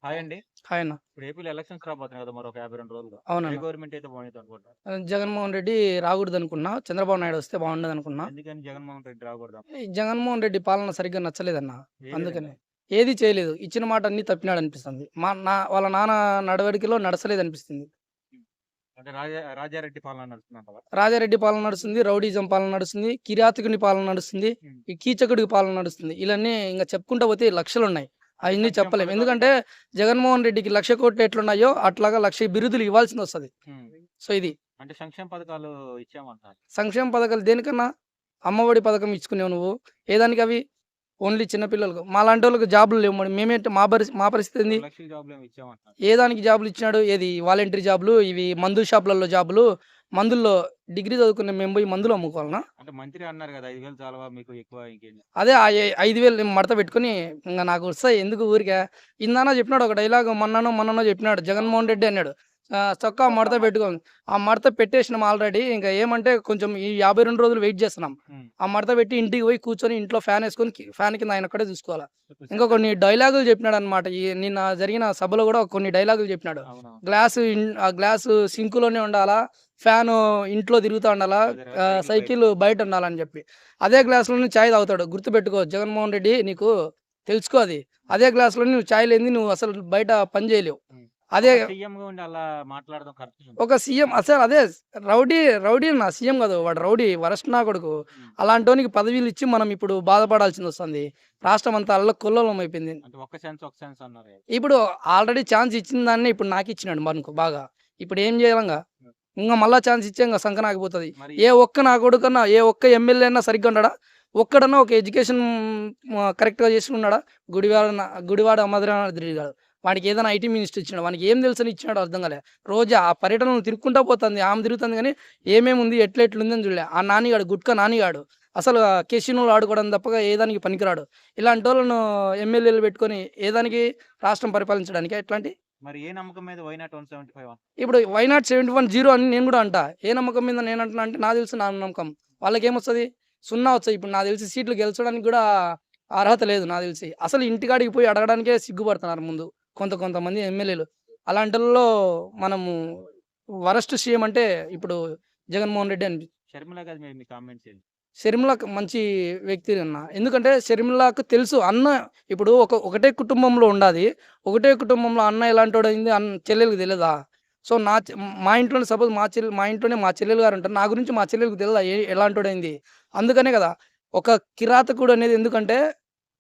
Hi అండి. Hi అన్న. ఇప్పుడు ఏపీలో ఎలక్షన్స్ రాబోతున్నాయి కదా! మరొక 52 రోజుల్లో. ఏ అవునన్న. గవర్నమెంట్ అయితే బాగుండిద్దనుకుంటారు? జగన్మోహన్ రెడ్డి రాకూడదనుకున్నా. చంద్రబాబు నాయుడు వస్తే బాగుండదనుకున్నా. ఎందుకని జగన్మోహన్ రెడ్డి రాకూడదా? ఈ జగన్మోహన్ రెడ్డి పాలన సరిగ్గా నచ్చలేదన్న. ఏ విధంగా? అందుకనే. ఏది చేయలేదు. ఇచ్చిన మాట అన్నీ తప్పినాడనిపిస్తుంది. వాళ్ళ నాన్న నడవడికలో నడసలేదనిపిస్తుంది. హ్మ్. అంటే రాజారెడ్డి పాలన నడుస్తుందంటావా? రాజారెడ్డి పాలన నడుస్తుంది. రౌడీయిజం పాలన నడుస్తుంది. కిరాతకుని పాలన నడుస్తుంది. హ్మ్. ఈ కీచకుడి పాలన నడుస్తుంది. ఇలన్నీ ఇంక చెప్పుకుంటా పోతే లక్షలున్నాయి. అంటే అయన్నీ సంక్షేమ చెప్పలేం. పథకాలు ఎందుకంటే జగన్మోహన్ రెడ్డికి 1,00,00,000 ఎట్లున్నాయో అట్లాగా 1,00,000 బిరుదులు ఇవ్వాల్సిందొస్తది. హ్మ్. సో, ఇది. అంటే సంక్షేమ పథకాలు ఇచ్చామంటున్నారు. సంక్షేమ పథకాలు దేనికన్నా? అమ్మఒడి పథకం ఇచ్చుకునేవు నువ్వు. ఏ దానికవి? ఓన్లీ చిన్న పిల్లలకు. మాలాంటోళ్ళకి జాబులు లేవు మరి. మేమేంటి మా పరిస్థితి ఏంది? 2,00,000 జాబ్‌లేమో ఇచ్చామంటున్నారు. ఏ దానికి జాబులు ఇచ్చినాడు? ఏది వాలంటరీ జాబులు, ఇవి మందు షాపులలో జాబులు. మందుల్లో డిగ్రీ చదువుకున్న మేము పోయి మందులు అమ్ముకోవాలనా? అంటే మంత్రి అన్నారు కదా! 5,000 చాలవా మీకు ఎక్కువ ఇంకేంటి? అదే ఆ 5,000 నేను మడత పెట్టుకొని ఇంగ నాకు వస్తాయి ఎందుకు ఊరికే. ఇందాన చెప్పినాడు ఒక డైలాగ్ మొన్ననో చెప్పినాడు. జగన్మోహన్ రెడ్డి అన్నాడు. చొక్కా మడత పెట్టుకో. ఆ మడత పెట్టేసినాం ఆల్రెడీ. ఇంక ఏమంటే కొంచెం ఈ 52 రోజులు వెయిట్ చేస్తున్నాం. హ్మ్. ఆ మడత పెట్టి ఇంటికి పోయి కూర్చొని ఇంట్లో ఫ్యానేసుకొని ఫ్యాన్ కింద ఆయనొక్కడే చూసుకోవాల. ఇప్పుడు ఇంకా సెంట్రల్ కొన్ని డైలాగులు చెప్పినాడన్నమాట. నిన్న జరిగిన సభలో గూడా కొన్ని డైలాగులు చెప్పినాడు. అవునవును. ఆ గ్లాసు సింకులోనే ఉండాలా. ఫ్యాను ఇంట్లో తిరుగుతా ఉండాలా. అదే సైకిల్ బయట. సైకిల్ బయట ఉండాలని జెప్పి. అదే గ్లాస్‌లోనే చాయ్ తాగుతాడు. గుర్తుపెట్టుకో జగన్మోహన్ రెడ్డి నీకు తెలుసుకో అది. అదే గ్లాస్‌లోనే నువ్వు చాయ్ లేనిది నువ్వు అసలు బయట పని జేయలేవు. హ్మ్. అదే ఒక సీఎంగా ఉండి అలా మాట్లాడడం కరెక్ట్. ఒక సీఎం అసలు అదే రౌడీ నా సీఎం కాదు. వాడు రౌడీ వరస్ట్ నా కొడుకు. హ్మ్. అలాంటోనికి పదవీలిచ్చి మనం ఇప్పుడు బాధపడాల్సిందొస్తుంది. రాష్ట్రం అంతా అల్లకల్లోలం అయిపోయింది. అంటే ఒక సెన్స్ అన్నారు. ఇప్పుడు ఆల్రెడీ ఛాన్స్ ఇచ్చిన దాన్నే ఇప్పుడు నాకిచ్చినాడు మనకు బాగా. ఇప్పుడు ఏం జేయాలింగ? హ్మ్. ఇంగ మళ్ళా ఛాన్స్ ఇచ్చే ఇంగ సంకనాకిపోతది. మరి ఏ ఒక్క నా కొడుకన్నా, ఏ ఒక్క ఎమ్మెల్యే అన్నా సరిగ్గా ఉన్నాడా? ఒక్కడన్నా ఒక ఎడ్యుకేషన్ కరెక్ట్‌గా చేసుకున్నాడా? గుడివాడ అమర్నాథ్ రెడ్డి గాడు. వాడికి ఏదైనా ఐటీ మినిస్టర్ ఇచ్చినాడా? వానికి ఏం తెలుసని ఇచ్చినాడో అర్థం కాలే. రోజు ఆ పర్యటనలు తిరుక్కుంటా పోతుంది. ఆమె తిరుగుతుంది గానీ, ఏమేముంది, ఎట్లెట్లుందని చూడలే. ఆ నానిగాడు గుట్కా నానిగాడు. అసలు కెసినోలో ఆడుకోవడం తప్పగా ఏ దానికి పనికిరాడు. ఇలాంటోళ్ళను ఎమ్మెల్యేలు పెట్టుకొని ఏ దానికి రాష్ట్రం పరిపాలించడానికా ఇట్లాంటి? మరి ఏ నమ్మకం మీద వై నాట్ 175 ఇప్పుడు వై నాట్ 71 జీరో అని నేను గూడా అంటా. ఏ నమ్మకం మీద నేనంటున్నా అంటే నాకు తెలుసు నా నమ్మకం. వాళ్ళకేమొస్తది? 0 వస్తాయి. ఇప్పుడు నాకు తెలిసి సీట్లు గెలిచడానికి గూడా అర్హత లేదు నాకు తెలిసి. అసలు ఇంటికాడికి పోయి అడగడానికే సిగ్గుపడుతున్నారు ముందు. కొంతమంది ఎమ్మెల్యేలు. అలాంటోళ్ళలో మనము వరస్ట్ సీఎం అంటే ఇప్పుడు జగన్మోహన్ రెడ్డి షర్మిల గారి మీద మీ కామెంట్స్ ఏంటి? షర్మిలకి మంచి వ్యక్తి అన్న. ఎందుకంటే షర్మిలకి తెలుసు అన్న ఇప్పుడు ఒకటే కుటుంబంలో ఉండాది. ఒకటే కుటుంబంలో అన్న ఎలాంటోడయింది చెల్లెలికి తెలీదా? సో, నా చె మా ఇంట్లోనే సపోజ్ మా ఇంట్లోనే మా చెల్లెలు గారుంటారు. నా గురించి మా చెల్లెలికి తెలీదా ఎలాంటోడయింది? అందుకనే గదా! ఒక కిరాతకుడు అనేది ఎందుకంటే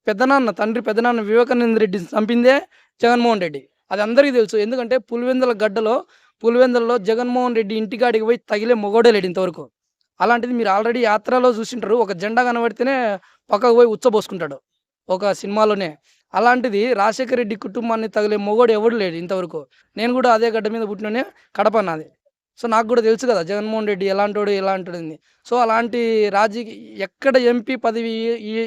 పెద్దనాన్న వివేకానంద రెడ్డిని చంపిందే జగన్మోహన్ రెడ్డి. అది అందరికీ తెలుసు. ఎందుకంటే పులివెందులలో జగన్మోహన్ రెడ్డి ఇంటికాడికి పోయి తగిలే మొగోడే లేడు ఇంతవరకు. అలాంటిది మీరు ఆల్రెడీ 'యాత్రలో' చూసుంటారు. ఒక జెండా కనబడితేనే పక్కకు పోయి ఉచ్చబోసుకుంటాడు. ఒక సినిమాలోనే. అలాంటిది రాజశేఖర రెడ్డి కుటుంబాన్ని తగిలే మొగోడు ఎవడు లేడు ఇంతవరకు. నేను గూడా అదే గడ్డ మీద పుట్టినోన్నే. కడప నాది. సో, నాకు గూడా తెలుసు గదా! జగన్మోహన్ రెడ్డి ఎలాంటోడు, ఎలాంటోడని. సో, అలాంటి ఎక్కడ ఎంపీ పదవి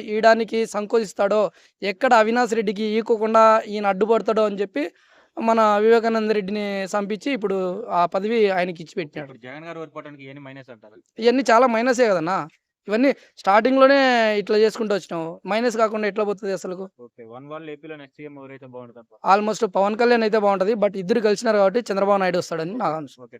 ఇయడానికి సంకోచిస్తాడో, ఎక్కడ అవినాష్ రెడ్డికి ఇయకోకుండా ఈయన అడ్డుపడతాడో అని జెప్పి మన వివేకానంద రెడ్డిని సంపించి ఇప్పుడు ఆ పదవి ఆయనకిచ్చి ఓకే. పెట్టినాడు. ఇప్పుడు జగన్ గారు ఓడిపోవడానికి ఇయన్నీ మైనస్ అంటారా? ఇయన్నీ చాలా మైనసే గదన్నా! ఇవన్నీ స్టార్టింగ్‌లోనే ఇట్లా చేసుకుంటూ వచ్చినాం. మైనస్ కాకుండా ఎట్లా పోతది అసలుకు? ఓకే. వన్ వరల్డ్ ఏపీలో నెక్స్ట్ సీఎం ఎవరైతే బాగుంటదంటారు? ఆల్‌మోస్ట్ పవన్ కళ్యాణ్ అయితే బావుంటది. బట్ ఇద్దరు కలిసినారు కాబట్టి చంద్రబాబు నాయుడు వస్తాడని నా ఆలోచన. ఓకే.